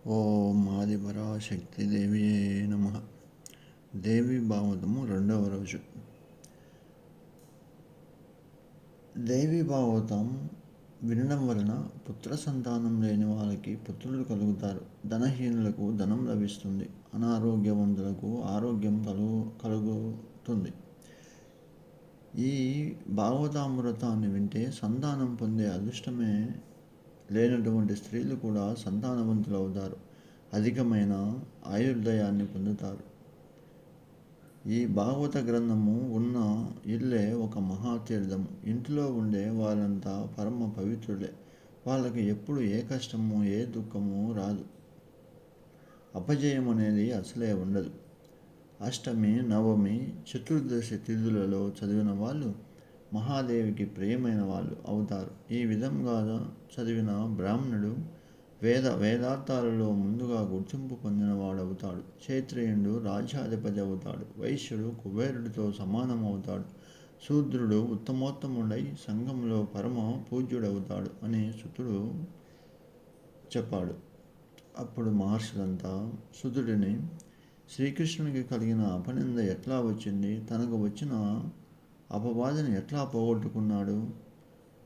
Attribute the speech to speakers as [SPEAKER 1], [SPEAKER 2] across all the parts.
[SPEAKER 1] ఓం ఆదిపరాశక్తి దేవియే నమః. దేవి భాగవతము 2వ రోజు. దేవి భాగవతం వినడం వలన పుత్ర సంతానం లేని వాళ్ళకి పుత్రులు కలుగుతారు. ధనహీనులకు ధనం లభిస్తుంది. అనారోగ్యవంతులకు ఆరోగ్యం కలుగుతుంది. ఈ భాగవతామృతాన్ని వింటే సంతానం పొందే అదృష్టమే లేనటువంటి స్త్రీలు కూడా సంతానవంతులు అవుతారు. అధికమైన ఆయుర్దాయాన్ని పొందుతారు. ఈ భాగవత గ్రంథము ఉన్న ఇల్లే ఒక మహాతీర్థము. ఇంటిలో ఉండే వాళ్ళంతా పరమ పవిత్రులే. వాళ్ళకి ఎప్పుడు ఏ కష్టము ఏ దుఃఖము రాదు. అపజయం అనేది అసలే ఉండదు. అష్టమి, నవమి, చతుర్దశి తిథులలో చదివిన వాళ్ళు మహాదేవికి ప్రియమైన వాళ్ళు అవుతారు. ఈ విధంగా చదివిన బ్రాహ్మణుడు వేదార్థాలలో ముందుగా గుర్తింపు పొందినవాడవుతాడు. క్షత్రియుడు రాజ్యాధిపతి అవుతాడు. వైశ్యుడు కుబేరుడితో సమానం అవుతాడు. శూద్రుడు ఉత్తమోత్తముడై సంఘంలో పరమ పూజ్యుడవుతాడు అని సుతుడు చెప్పాడు. అప్పుడు మహర్షులంతా సుతుడిని, శ్రీకృష్ణునికి కలిగిన అపనింద ఎట్లా వచ్చింది, తనకు వచ్చిన అపవాదిని ఎట్లా పోగొట్టుకున్నాడు,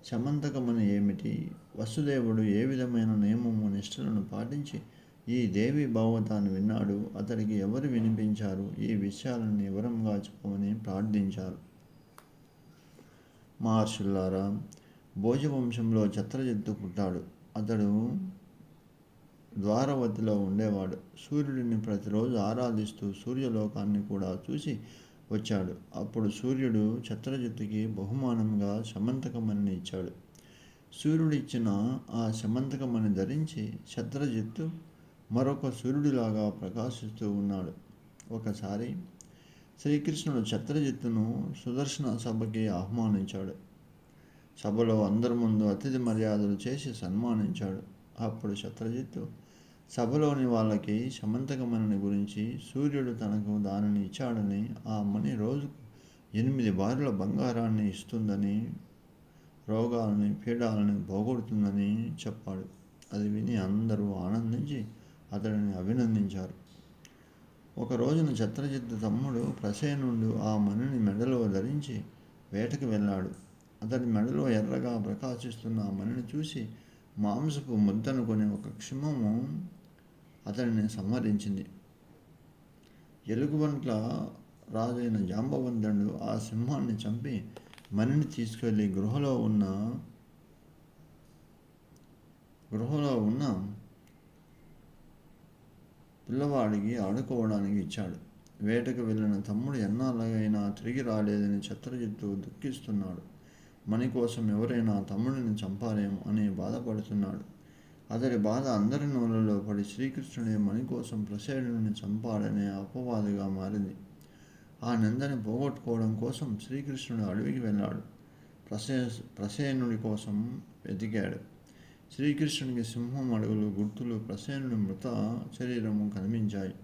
[SPEAKER 1] శమంతకమని ఏమిటి, వసుదేవుడు ఏ విధమైన నియమము నిష్ఠలను పాటించి ఈ దేవి భాగవతాన్ని విన్నాడు, అతడికి ఎవరు వినిపించారు, ఈ విషయాలను వివరంగా చెప్పమని ప్రార్థించారు. మహర్షులారా, భోజవంశంలో ఛత్రజిత్తు పుట్టాడు. అతడు ద్వారవతిలో ఉండేవాడు. సూర్యుడిని ప్రతిరోజు ఆరాధిస్తూ సూర్యలోకాన్ని కూడా చూసి వచ్చాడు. అప్పుడు సూర్యుడు ఛత్రజిత్తుకి బహుమానంగా శమంతకమణిని ఇచ్చాడు. సూర్యుడు ఇచ్చిన ఆ శమంతకమణి ధరించి ఛత్రజిత్తు మరొక సూర్యుడిలాగా ప్రకాశిస్తూ ఉన్నాడు. ఒకసారి శ్రీకృష్ణుడు ఛత్రజిత్తును సుదర్శన సభకి ఆహ్వానించాడు. సభలో అందరి ముందు అతిథి మర్యాదలు చేసి సన్మానించాడు. అప్పుడు ఛత్రజిత్తు సభలోని వాళ్ళకి శమంతకమణిని గురించి, సూర్యుడు తనకు దానిని ఇచ్చాడని, ఆ మణి రోజుకు 8 బారుల బంగారాన్ని ఇస్తుందని, రోగాలని పీడాలని పోగొడుతుందని చెప్పాడు. అది విని అందరూ ఆనందించి అతడిని అభినందించారు. ఒక రోజున ఛత్రజిత్తు తమ్ముడు ప్రసేనుడు ఆ మణిని మెడలో ధరించి వేటకు వెళ్ళాడు. అతడి మెడలో ఎర్రగా ప్రకాశిస్తున్న ఆ మణిని చూసి మాంసపు ముద్దనుకొని ఒక క్షిమము అతడిని సంహరించింది. ఎలుగుబంట్ల రాజైన జాంబవంతుడు ఆ సింహాన్ని చంపి మణిని తీసుకెళ్లి గృహలో ఉన్న పిల్లవాడికి ఆడుకోవడానికి ఇచ్చాడు. వేటకు వెళ్ళిన తమ్ముడు ఎన్నాళ్ళైనా తిరిగి రాలేదని ఛత్రజిత్తు దుఃఖిస్తున్నాడు. మణి కోసం ఎవరైనా తమ్ముడిని చంపాలేమో అని బాధపడుతున్నాడు. అతడి బాధ అందరి నోళ్ళలో పడి శ్రీకృష్ణుడే మణి కోసం ప్రసేనుడిని చంపాడనే అపవాదుగా మారింది. ఆ నిందని పోగొట్టుకోవడం కోసం శ్రీకృష్ణుడు అడవికి వెళ్ళాడు. ప్రసేనుడి కోసం వెతికాడు. శ్రీకృష్ణునికి సింహం అడుగులు గుర్తులు, ప్రసేనుడి మృత శరీరము కనిపించాయి.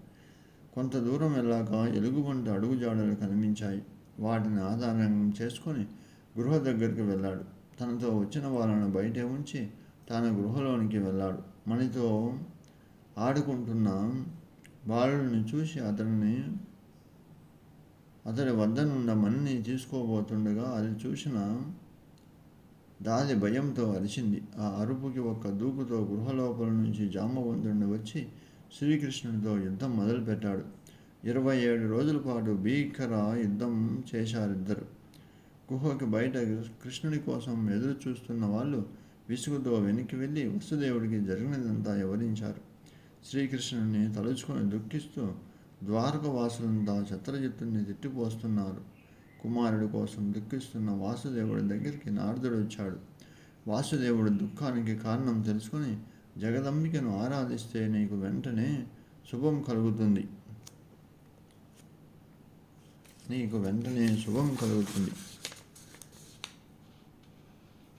[SPEAKER 1] కొంత దూరం వెళ్ళాక ఎలుగుబంటి అడుగుజాడలు కనిపించాయి. వాటిని ఆధారం చేసుకొని గృహ దగ్గరికి వెళ్ళాడు. తనతో వచ్చిన వాళ్ళను బయటే ఉంచి తాను గృహలోనికి వెళ్ళాడు. మణితో ఆడుకుంటున్న బాలుడిని చూసి అతడి వద్ద నుండి మణిని తీసుకోబోతుండగా అది చూసిన దాది భయంతో అరిచింది. ఆ అరుపుకి ఒక్క దూకుతో గృహలోపల నుంచి జాంబవంతుడిని వచ్చి శ్రీకృష్ణుడితో యుద్ధం మొదలుపెట్టాడు. 27 రోజుల పాటు భీకర యుద్ధం చేశారిద్దరు. గుహకి బయట కృష్ణుడి కోసం ఎదురు చూస్తున్న వాళ్ళు విసుగుతో వెనక్కి వెళ్ళి వసుదేవుడికి జరిగినదంతా వివరించారు. శ్రీకృష్ణుడిని తలుచుకొని దుఃఖిస్తూ ద్వారకవాసులంతా ఛత్రజిత్తుని తిట్టిపోస్తున్నారు. కుమారుడి కోసం దుఃఖిస్తున్న వాసుదేవుడి దగ్గరికి నారదుడు వచ్చాడు. వాసుదేవుడి దుఃఖానికి కారణం తెలుసుకొని, జగదంబికను ఆరాధిస్తే నీకు వెంటనే శుభం కలుగుతుంది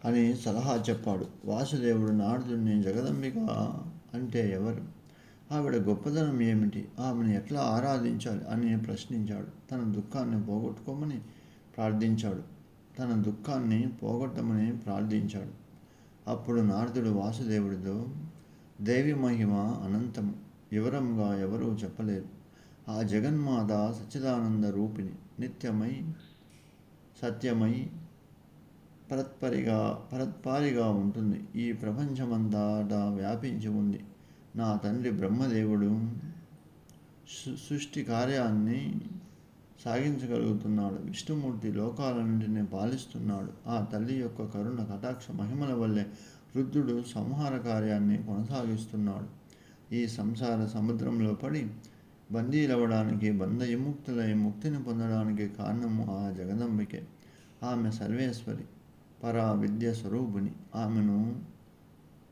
[SPEAKER 1] అని సలహా చెప్పాడు. వాసుదేవుడు నారదుడిని, జగదంబిక అంటే ఎవరు, ఆవిడ గొప్పదనం ఏమిటి, ఆమెను ఎట్లా ఆరాధించాలి అని ప్రశ్నించాడు. తన దుఃఖాన్ని పోగొట్టమని ప్రార్థించాడు. అప్పుడు నారదుడు వాసుదేవుడితో, దేవి మహిమ అనంతము, వివరంగా ఎవరూ చెప్పలేరు. ఆ జగన్మాత సచ్చిదానంద రూపిణి, నిత్యమై సత్యమై పరత్పారిగా ఉంటుంది. ఈ ప్రపంచమంతటా వ్యాపించి ఉంది. నా తండ్రి బ్రహ్మదేవుడు సృష్టి కార్యాన్ని సాగించగలుగుతున్నాడు. విష్ణుమూర్తి లోకాలన్నింటినీ పాలిస్తున్నాడు. ఆ తల్లి యొక్క కరుణ కటాక్ష మహిమల వల్లే రుద్రుడు సంహార కార్యాన్ని కొనసాగిస్తున్నాడు. ఈ సంసార సముద్రంలో పడి బందీలవ్వడానికి, బంధ విముక్తులై ముక్తిని పొందడానికి కారణము ఆ జగదంబికే. ఆమె సర్వేశ్వరి, పరా విద్య స్వరూపిణి. ఆమెను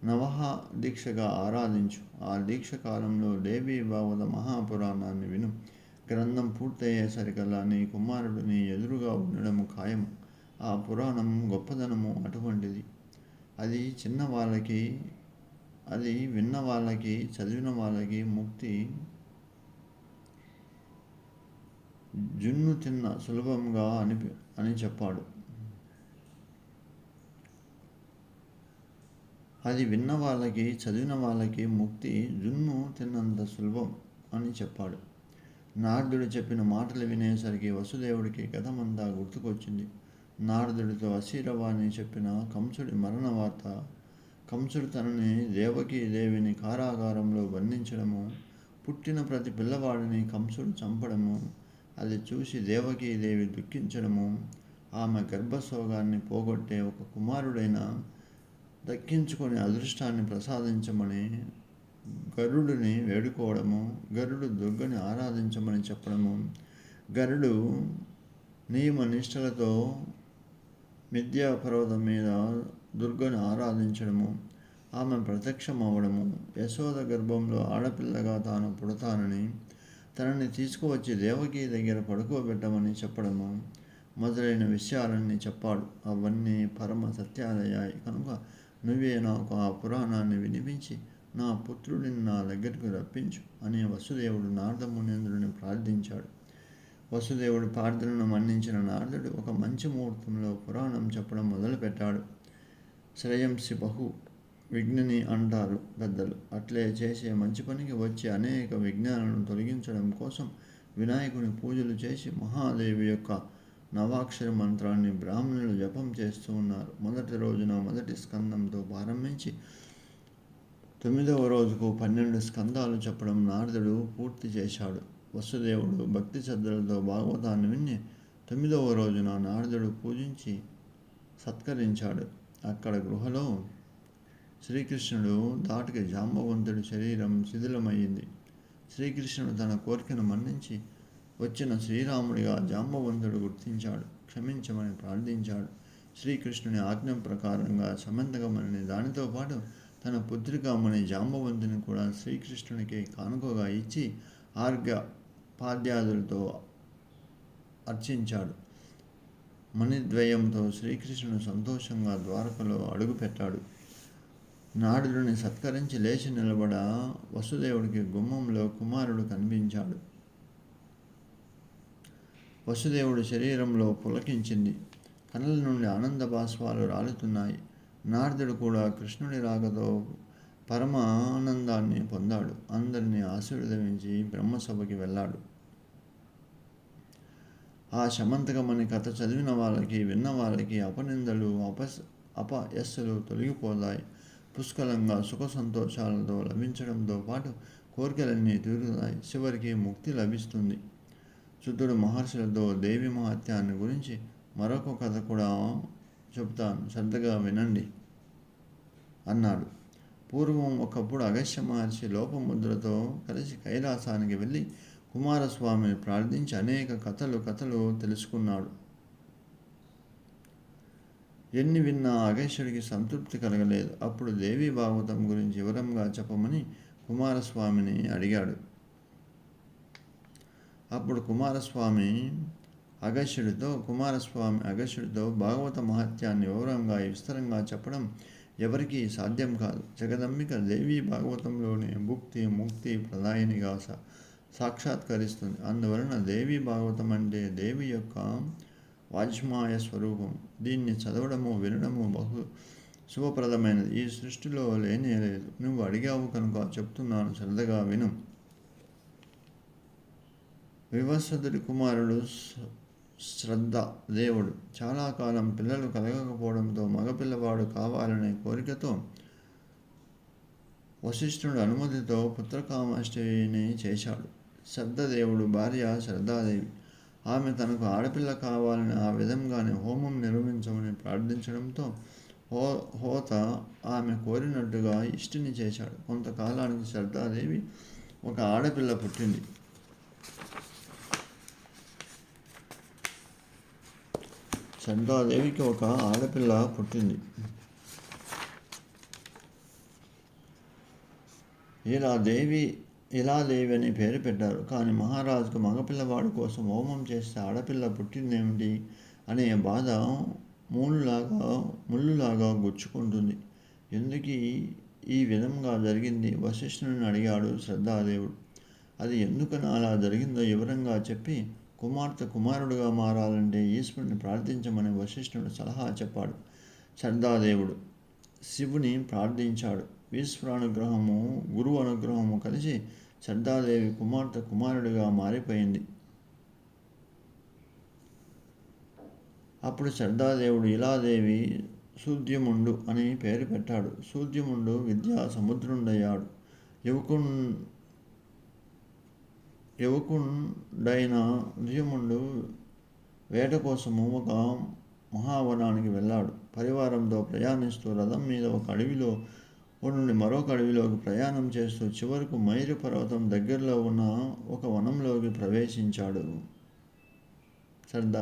[SPEAKER 1] నవహ దీక్షగా ఆరాధించు. ఆ దీక్ష కాలంలో దేవీ భాగవత మహాపురాణాన్ని విను. గ్రంథం పూర్తయ్యేసరికల్లా నీ కుమారుడు నీ ఎదురుగా ఉండడము ఖాయము. ఆ పురాణం గొప్పదనము అటువంటిది. అది విన్న వాళ్ళకి, చదివిన వాళ్ళకి ముక్తి జున్ను తిన్న సులభంగా అని చెప్పాడు. అది విన్న వాళ్ళకి, చదివిన వాళ్ళకి ముక్తి జున్ను తిన్నంత సులభం అని చెప్పాడు. నారదుడు చెప్పిన మాటలు వినేసరికి వసుదేవుడికి గతమంతా గుర్తుకొచ్చింది. నారదుడితో అశీరవాణి చెప్పిన కంసుడి మరణ వార్త, కంసుడు తనని దేవిని కారాగారంలో బంధించడము, పుట్టిన ప్రతి పిల్లవాడిని కంసుడు చంపడము, అది చూసి దేవి దుఃఖించడము, ఆమె గర్భశోగాన్ని పోగొట్టే ఒక కుమారుడైన దక్కించుకొని అదృష్టాన్ని ప్రసాదించమని గరుడుని వేడుకోవడము, గరుడు దుర్గని ఆరాధించమని చెప్పడము, గరుడు నియమ నిష్టలతో మిథ్యా పర్వతం మీద దుర్గని ఆరాధించడము, ఆమె ప్రత్యక్షమవ్వడము, యశోద గర్భంలో ఆడపిల్లగా తాను పుడతానని తనని తీసుకువచ్చి దేవకి దగ్గర పడుకోబెట్టమని చెప్పడము మొదలైన విషయాలన్నీ చెప్పాడు. అవన్నీ పరమ సత్యాలయ్యాయి కనుక నువ్వే నాకు ఆ పురాణాన్ని వినిపించి నా పుత్రుడిని నా దగ్గరకు రప్పించు అని వసుదేవుడు నారద మునీంద్రుని ప్రార్థించాడు. వసుదేవుడు ప్రార్థనను మన్నించిన నారదుడు ఒక మంచి ముహూర్తంలో పురాణం చెప్పడం మొదలుపెట్టాడు. శ్రేయంసి బహు విఘ్నిని అంటారు పెద్దలు. అట్లే చేసే మంచి పనికి వచ్చే అనేక విఘ్నాలను తొలగించడం కోసం వినాయకుని పూజలు చేసి మహాదేవి యొక్క నవాక్షర మంత్రాన్ని బ్రాహ్మణులు జపం చేస్తూ ఉన్నారు. మొదటి రోజున మొదటి స్కందంతో ప్రారంభించి 9వ రోజుకు 12 స్కందాలు చెప్పడం నారదుడు పూర్తి చేశాడు. వసుదేవుడు భక్తి శ్రద్ధలతో భాగవతాన్ని విని 9వ రోజున నారదుడు పూజించి సత్కరించాడు. అక్కడ గృహలో శ్రీకృష్ణుడు దాటికి జాంబవంతుడి శరీరం శిథిలమయ్యింది. శ్రీకృష్ణుడు తన కోరికను మన్నించి వచ్చిన శ్రీరాముడిగా జాంబవంతుడు గుర్తించాడు. క్షమించమని ప్రార్థించాడు. శ్రీకృష్ణుని ఆజ్ఞ ప్రకారంగా సమంతకమని దానితో పాటు తన పుత్రికామణి జాంబవంతుని కూడా శ్రీకృష్ణునికి కానుకగా ఇచ్చి ఆర్ఘ్య పాద్యాదులతో అర్చించాడు. మణిద్వయంతో శ్రీకృష్ణుడు సంతోషంగా ద్వారకలో అడుగుపెట్టాడు. నారదుడిని సత్కరించి లేచి నిలబడ వసుదేవుడికి గుమ్మంలో కుమారుడు కనిపించాడు. వసుదేవుడి శరీరంలో పులకించింది. కనుల నుండి ఆనంద బాష్పాలు రాలుతున్నాయి. నారదుడు కూడా కృష్ణుడి రాకతో పరమ ఆనందాన్ని పొందాడు. అందరినీ ఆశీర్వదించి బ్రహ్మసభకి వెళ్ళాడు. ఆ శమంతకమని కథ చదివిన వాళ్ళకి, విన్న వాళ్ళకి అపనిందలు, అపయస్సులు తొలగిపోతాయి. పుష్కలంగా సుఖ సంతోషాలతో లభించడంతో పాటు కోరికలన్నీ తీరుతాయి. చివరికి ముక్తి లభిస్తుంది. శుద్ధుడు మహర్షులతో దేవి మహత్యాన్ని గురించి మరొక కథ కూడా చెబుతాను, శ్రద్ధగా వినండి అన్నాడు. పూర్వం ఒకప్పుడు అగస్త్య మహర్షి లోపముద్రతో కలిసి కైలాసానికి వెళ్ళి కుమారస్వామిని ప్రార్థించి అనేక కథలు తెలుసుకున్నాడు. ఎన్ని విన్నా అగస్త్యుడికి సంతృప్తి కలగలేదు. అప్పుడు దేవీ భాగవతం గురించి వివరంగా చెప్పమని కుమారస్వామిని అడిగాడు. అప్పుడు కుమారస్వామి అగస్త్యుడితో భాగవత మహత్యాన్ని వివరంగా విస్తరంగా చెప్పడం ఎవరికీ సాధ్యం కాదు. జగదంబిక దేవీ భాగవతంలోనే భుక్తి ముక్తి ప్రదాయినిగా సాక్షాత్కరిస్తుంది. అందువలన దేవీ భాగవతం అంటే దేవి యొక్క వాజ్మయ స్వరూపం. దీన్ని చదవడము వినడము బహు శుభప్రదమైనది ఈ సృష్టిలో లేనే లేదు. నువ్వు అడిగావు కనుక చెప్తున్నాను, శ్రద్ధగా విను. వివస్వతుడి కుమారుడు శ్రద్ధ దేవుడు. చాలా కాలం పిల్లలు కలగకపోవడంతో మగపిల్లవాడు కావాలనే కోరికతో వశిష్ఠుడు అనుమతితో పుత్రకామాష్టిని చేశాడు. శ్రద్ధదేవుడు భార్య శ్రద్ధాదేవి. ఆమె తనకు ఆడపిల్ల కావాలని ఆ విధంగానే హోమం నిర్వహించమని ప్రార్థించడంతో హోత ఆమె కోరినట్టుగా ఇష్టిని చేశాడు. కొంతకాలానికి శ్రద్ధాదేవి ఒక ఆడపిల్ల పుట్టింది. శ్రద్ధాదేవికి ఒక ఆడపిల్ల పుట్టింది. ఇలాదేవి అని పేరు పెట్టారు. కానీ మహారాజుకు మగపిల్లవాడు కోసం హోమం చేస్తే ఆడపిల్ల పుట్టిందేమిటి అనే బాధ ముళ్ళులాగా గుచ్చుకుంటుంది. ఎందుకు ఈ విధంగా జరిగింది? వశిష్ఠుని అడిగాడు శ్రద్ధాదేవుడు. అది ఎందుకని అలా జరిగిందో వివరంగా చెప్పి కుమారుడుగా మారాలంటే ఈశ్వరుని ప్రార్థించమని వశిష్ఠుడు సలహా చెప్పాడు. శ్రద్ధాదేవుడు శివుని ప్రార్థించాడు. ఈశ్వరానుగ్రహము గురువు అనుగ్రహము కలిసి శ్రద్ధాదేవి కుమారుడిగా మారిపోయింది. అప్పుడు శ్రద్ధాదేవుడు ఇలాదేవి సూద్యముండు అని పేరు పెట్టాడు. సూద్యముండు విద్యా సముద్రుండయ్యాడు. యువకుండైన ఉదయముండు వేట కోసము ఒక మహావనానికి వెళ్ళాడు. పరివారంతో ప్రయాణిస్తూ రథం మీద ఒక అడవిలో నుండి మరొక అడవిలోకి ప్రయాణం చేస్తూ చివరకు మైరు పర్వతం దగ్గరలో ఉన్న ఒక వనంలోకి ప్రవేశించాడు.